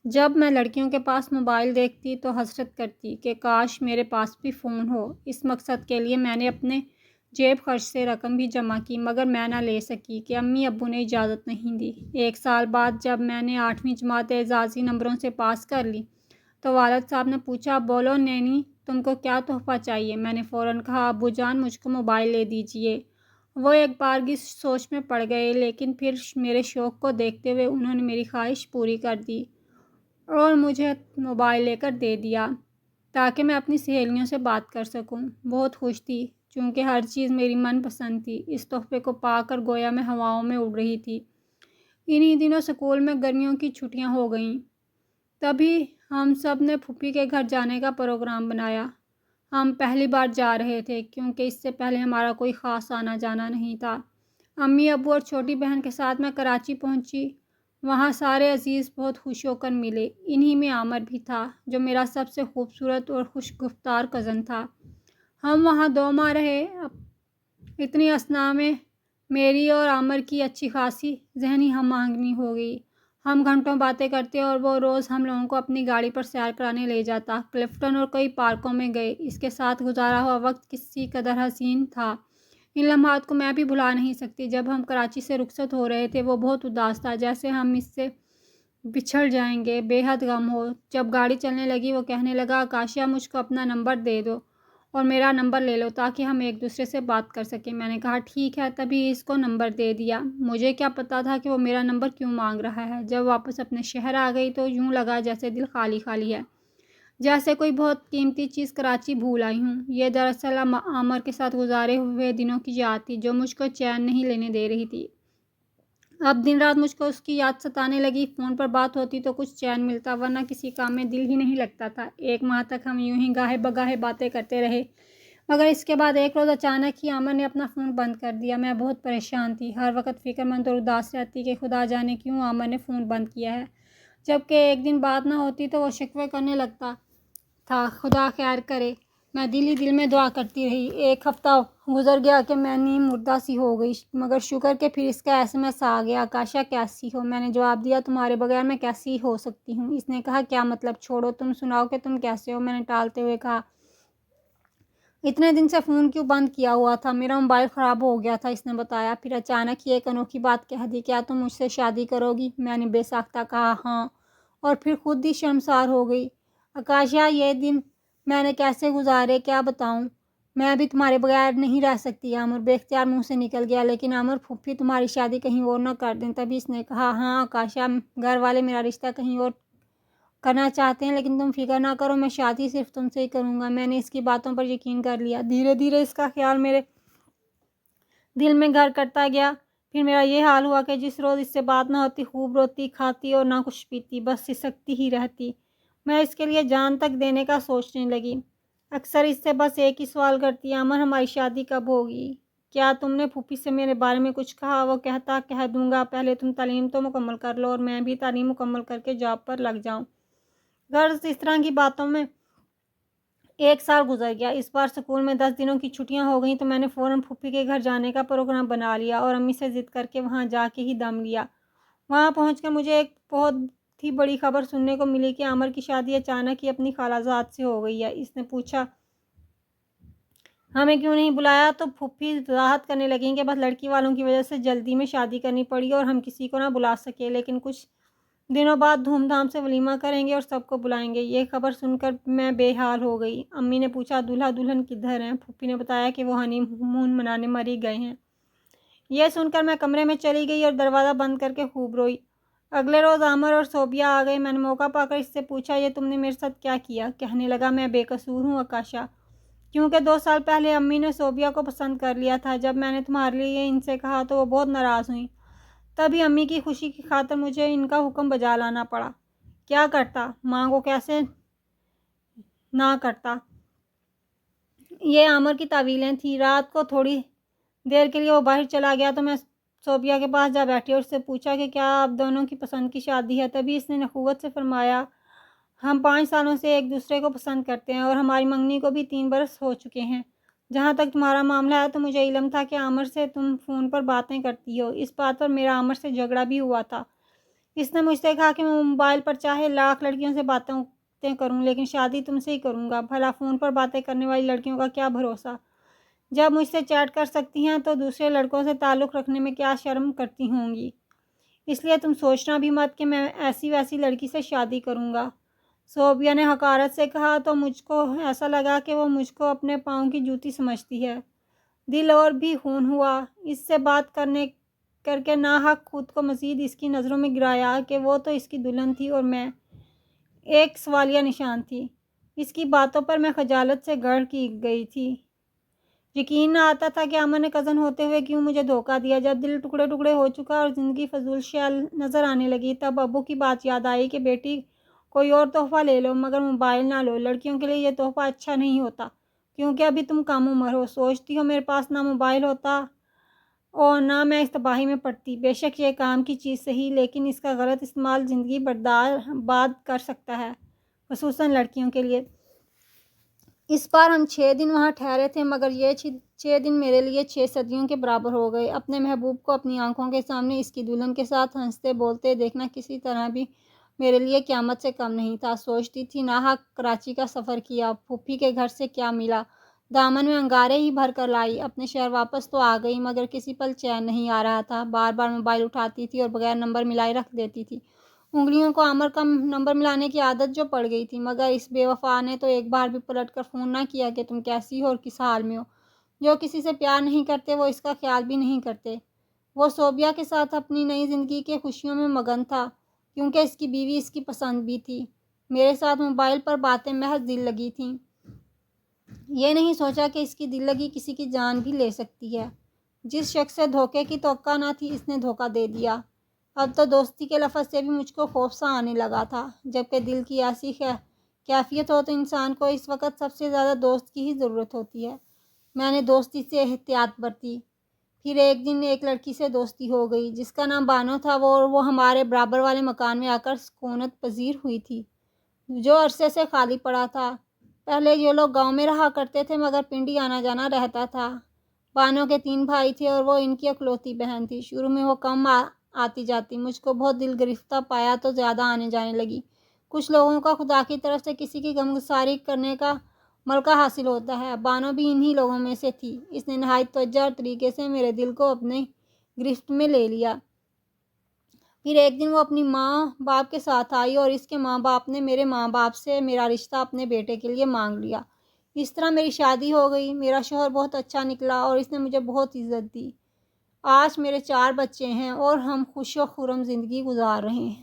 جب میں لڑکیوں کے پاس موبائل دیکھتی تو حسرت کرتی کہ کاش میرے پاس بھی فون ہو۔ اس مقصد کے لیے میں نے اپنے جیب خرچ سے رقم بھی جمع کی، مگر میں نہ لے سکی کہ امی ابو نے اجازت نہیں دی۔ 1 سال بعد جب میں نے 8ویں جماعت اعزازی نمبروں سے پاس کر لی تو والد صاحب نے پوچھا، بولو نینی تم کو کیا تحفہ چاہیے؟ میں نے فوراً کہا، ابو جان مجھ کو موبائل لے دیجیے۔ وہ ایک بارگی سوچ میں پڑ گئے، لیکن پھر میرے شوق کو دیکھتے ہوئے انہوں نے میری خواہش پوری کر دی اور مجھے موبائل لے کر دے دیا تاکہ میں اپنی سہیلیوں سے بات کر سکوں۔ بہت خوش تھی چونکہ ہر چیز میری من پسند تھی۔ اس تحفے کو پا کر گویا میں ہواؤں میں اڑ رہی تھی۔ انہی دنوں اسکول میں گرمیوں کی چھٹیاں ہو گئیں۔ تبھی ہم سب نے پھوپھی کے گھر جانے کا پروگرام بنایا۔ ہم پہلی بار جا رہے تھے کیونکہ اس سے پہلے ہمارا کوئی خاص آنا جانا نہیں تھا۔ امی ابو اور چھوٹی بہن کے ساتھ میں کراچی پہنچی۔ وہاں سارے عزیز بہت خوش ہو کر ملے۔ انہی میں عامر بھی تھا جو میرا سب سے خوبصورت اور خوش گفتار کزن تھا۔ ہم وہاں 2 ماہ رہے۔ اتنی اثناء میں میری اور عامر کی اچھی خاصی ذہنی ہم آہنگی ہو گئی۔ ہم گھنٹوں باتیں کرتے اور وہ روز ہم لوگوں کو اپنی گاڑی پر سیر کرانے لے جاتا۔ کلفٹن اور کئی پارکوں میں گئے۔ اس کے ساتھ گزارا ہوا وقت کسی قدر حسین تھا۔ ان لمحات کو میں بھی بھلا نہیں سکتی۔ جب ہم کراچی سے رخصت ہو رہے تھے وہ بہت اداس تھا، جیسے ہم اس سے بچھڑ جائیں گے، بے حد غم ہو۔ جب گاڑی چلنے لگی وہ کہنے لگا، آکاشا مجھ کو اپنا نمبر دے دو اور میرا نمبر لے لو تاکہ ہم ایک دوسرے سے بات کر سکیں۔ میں نے کہا ٹھیک ہے، تبھی اس کو نمبر دے دیا۔ مجھے کیا پتا تھا کہ وہ میرا نمبر کیوں مانگ رہا ہے۔ جب واپس اپنے شہر آ گئی تو یوں لگا جیسے دل خالی خالی ہے، جیسے کوئی بہت قیمتی چیز کراچی بھول آئی ہوں۔ یہ دراصل عامر کے ساتھ گزارے ہوئے دنوں کی یاد تھی جو مجھ کو چین نہیں لینے دے رہی تھی۔ اب دن رات مجھ کو اس کی یاد ستانے لگی۔ فون پر بات ہوتی تو کچھ چین ملتا، ورنہ کسی کام میں دل ہی نہیں لگتا تھا۔ 1 ماہ تک ہم یوں ہی گاہے بگاہے باتیں کرتے رہے، مگر اس کے بعد ایک روز اچانک ہی عامر نے اپنا فون بند کر دیا۔ میں بہت پریشان تھی، ہر وقت فکر مند اور اداس رہتی کہ خدا جانے کیوں عامر نے فون بند کیا ہے۔ جب کہ ایک دن بات نہ ہوتی تو وہ شکوے کرنے لگتا تھا، خدا خیر کرے۔ میں دل ہی دل میں دعا کرتی رہی۔ 1 ہفتہ گزر گیا کہ میں نیم مردہ سی ہو گئی، مگر شکر کہ پھر اس کا SMS آ گیا، آکاشا کیسی ہو؟ میں نے جواب دیا، تمہارے بغیر میں کیسی ہو سکتی ہوں؟ اس نے کہا، کیا مطلب؟ چھوڑو، تم سناؤ کہ تم کیسے ہو؟ میں نے ٹالتے ہوئے کہا، اتنے دن سے فون کیوں بند کیا ہوا تھا؟ میرا موبائل خراب ہو گیا تھا، اس نے بتایا۔ پھر اچانک ہی ایک انوکھی بات کہہ دی، کیا تم مجھ سے شادی کرو گی؟ میں نے بے ساختہ کہا ہاں، اور پھر خود ہی شرمسار ہو گئی۔ آکاشا یہ دن میں نے کیسے گزارے کیا بتاؤں؟ میں بھی تمہارے بغیر نہیں رہ سکتی۔ عامر بے اختیار منہ سے نکل گیا، لیکن عامر پھوپھی تمہاری شادی کہیں اور نہ کر دیں۔ تبھی اس نے کہا، ہاں آکاشا، گھر والے میرا رشتہ کہیں اور کرنا چاہتے ہیں، لیکن تم فکر نہ کرو، میں شادی صرف تم سے ہی کروں گا۔ میں نے اس کی باتوں پر یقین کر لیا۔ دھیرے دھیرے اس کا خیال میرے دل میں گھر کرتا گیا۔ پھر میرا یہ حال ہوا کہ جس روز اس سے بات نہ ہوتی خوب روتی کھاتی اور نہ کچھ پیتی، بس سسکتی ہی رہتی۔ میں اس کے لیے جان تک دینے کا سوچنے لگی۔ اکثر اس سے بس ایک ہی سوال کرتی، عامر ہماری شادی کب ہوگی؟ کیا تم نے پھوپھی سے میرے بارے میں کچھ کہا؟ وہ کہتا، کہہ دوں گا، پہلے تم تعلیم تو مکمل کر لو اور میں بھی تعلیم مکمل کر کے جاب پر لگ جاؤں۔ غرض اس طرح کی باتوں میں 1 سال گزر گیا۔ اس بار اسکول میں 10 دنوں کی چھٹیاں ہو گئیں تو میں نے فوراً پھوپھی کے گھر جانے کا پروگرام بنا لیا اور امی سے ضد کر کے وہاں جا کے ہی دم لیا۔ وہاں پہنچ کر مجھے ایک بہت ہی بڑی خبر سننے کو ملی کہ عامر کی شادی اچانک ہی اپنی خالہ زاد سے ہو گئی ہے۔ اس نے پوچھا، ہمیں کیوں نہیں بلایا؟ تو پھوپھی وضاحت کرنے لگیں کہ بس لڑکی والوں کی وجہ سے جلدی میں شادی کرنی پڑی اور ہم کسی کو نہ بلا سکے، لیکن کچھ دنوں بعد دھوم دھام سے ولیمہ کریں گے اور سب کو بلائیں گے۔ یہ خبر سن کر میں بے حال ہو گئی۔ امی نے پوچھا، دولہا دلہن کدھر ہیں؟ پھوپھی نے بتایا کہ وہ ہنی مون منانے مری گئے ہیں۔ یہ سن کر میں کمرے میں چلی گئی اور دروازہ بند کر کے خوب روئی۔ اگلے روز عامر اور صوبیہ آ گئے۔ میں نے موقع پا کر اس سے پوچھا، یہ تم نے میرے ساتھ کیا کیا؟ کہنے لگا، میں بے قصور ہوں آکاشا، کیونکہ 2 سال پہلے امی نے صوبیہ کو پسند کر لیا تھا۔ جب میں نے تمہارے لیے ان سے کہا تو وہ بہت ناراض ہوئیں، تبھی امی کی خوشی کی خاطر مجھے ان کا حکم بجا لانا پڑا۔ کیا کرتا، ماں کو کیسے نہ کرتا۔ یہ عامر کی تعویلیں تھیں۔ رات کو تھوڑی دیر کے لیے وہ باہر چلا گیا تو میں صوبیہ کے پاس جا بیٹھی اور اس سے پوچھا کہ کیا آپ دونوں کی پسند کی شادی ہے؟ تبھی اس نے نخوت سے فرمایا، ہم 5 سالوں سے ایک دوسرے کو پسند کرتے ہیں اور ہماری منگنی کو بھی 3 برس ہو چکے ہیں۔ جہاں تک تمہارا معاملہ ہے تو مجھے علم تھا کہ عامر سے تم فون پر باتیں کرتی ہو۔ اس بات پر میرا عامر سے جھگڑا بھی ہوا تھا، اس نے مجھ سے کہا کہ میں موبائل پر چاہے لاکھ لڑکیوں سے باتیں کروں لیکن شادی تم سے ہی کروں گا۔ بھلا فون پر باتیں کرنے والی لڑکیوں کا کیا بھروسہ؟ جب مجھ سے چیٹ کر سکتی ہیں تو دوسرے لڑکوں سے تعلق رکھنے میں کیا شرم کرتی ہوں گی؟ اس لیے تم سوچنا بھی مت کہ میں ایسی ویسی لڑکی سے شادی کروں گا۔ صوبیہ نے حقارت سے کہا تو مجھ کو ایسا لگا کہ وہ مجھ کو اپنے پاؤں کی جوتی سمجھتی ہے۔ دل اور بھی خون ہوا۔ اس سے بات کر کے ناحق خود کو مزید اس کی نظروں میں گرایا کہ وہ تو اس کی دلہن تھی اور میں ایک سوالیہ نشان تھی۔ اس کی باتوں پر میں خجالت سے گڑ کی گئی تھی۔ یقین نہ آتا تھا کہ امن نے کزن ہوتے ہوئے کیوں مجھے دھوکہ دیا۔ جب دل ٹکڑے ٹکڑے ہو چکا اور زندگی فضول شیل نظر آنے لگی تب ابو کی بات یاد آئی کہ بیٹی کوئی اور تحفہ لے لو مگر موبائل نہ لو۔ لڑکیوں کے لیے یہ تحفہ اچھا نہیں ہوتا کیونکہ ابھی تم کم عمر ہو۔ سوچتی ہو میرے پاس نہ موبائل ہوتا اور نہ میں اس تباہی میں پڑتی۔ بے شک یہ کام کی چیز صحیح لیکن اس کا غلط استعمال زندگی برباد کر سکتا ہے، خصوصاً لڑکیوں کے لیے۔ اس بار ہم 6 دن وہاں ٹھہرے تھے مگر یہ 6 دن میرے لیے 6 صدیوں کے برابر ہو گئے۔ اپنے محبوب کو اپنی آنکھوں کے سامنے اس کی دلہن کے ساتھ ہنستے بولتے دیکھنا کسی طرح بھی میرے لیے قیامت سے کم نہیں تھا۔ سوچتی تھی ناحق کراچی کا سفر کیا، پھوپھی کے گھر سے کیا ملا، دامن میں انگارے ہی بھر کر لائی۔ اپنے شہر واپس تو آ گئی مگر کسی پل چین نہیں آ رہا تھا۔ بار بار موبائل اٹھاتی تھی اور بغیر نمبر ملائے رکھ دیتی تھی۔ انگلیوں کو عمر کم نمبر ملانے کی عادت جو پڑ گئی تھی مگر اس بے وفا نے تو ایک بار بھی پلٹ کر فون نہ کیا کہ تم کیسی ہو اور کس حال میں ہو۔ جو کسی سے پیار نہیں کرتے وہ اس کا خیال بھی نہیں کرتے۔ وہ صوبیہ کے ساتھ اپنی نئی زندگی کے خوشیوں میں مگن تھا کیونکہ اس کی بیوی اس کی پسند بھی تھی۔ میرے ساتھ موبائل پر باتیں محض دل لگی تھیں۔ یہ نہیں سوچا کہ اس کی دل لگی کسی کی جان بھی لے سکتی ہے۔ جس شخص سے دھوکے کی توقع نہ تھی اس نے دھوکہ دے دیا۔ اب تو دوستی کے لفظ سے بھی مجھ کو خوف سا آنے لگا تھا۔ جبکہ دل کی ایسی کیفیت ہو تو انسان کو اس وقت سب سے زیادہ دوست کی ہی ضرورت ہوتی ہے۔ میں نے دوستی سے احتیاط برتی۔ پھر ایک دن ایک لڑکی سے دوستی ہو گئی جس کا نام بانو تھا۔ وہ ہمارے برابر والے مکان میں آ کر سکونت پذیر ہوئی تھی جو عرصے سے خالی پڑا تھا۔ پہلے یہ لوگ گاؤں میں رہا کرتے تھے مگر پنڈی آنا جانا رہتا تھا۔ بانو کے 3 بھائی تھے اور وہ ان کی اکلوتی بہن تھی۔ شروع میں وہ کم آتی جاتی، مجھ کو بہت دل گرفتہ پایا تو زیادہ آنے جانے لگی۔ کچھ لوگوں کا خدا کی طرف سے کسی کی غمگساری کرنے کا ملکہ حاصل ہوتا ہے۔ بانو بھی انہی لوگوں میں سے تھی۔ اس نے نہایت توجہ اور طریقے سے میرے دل کو اپنے گرفت میں لے لیا۔ پھر ایک دن وہ اپنی ماں باپ کے ساتھ آئی اور اس کے ماں باپ نے میرے ماں باپ سے میرا رشتہ اپنے بیٹے کے لیے مانگ لیا۔ اس طرح میری شادی ہو گئی۔ میرا شوہر بہت اچھا نکلا اور اس نے مجھے بہت عزت دی۔ آج میرے 4 بچے ہیں اور ہم خوش و خرم زندگی گزار رہے ہیں۔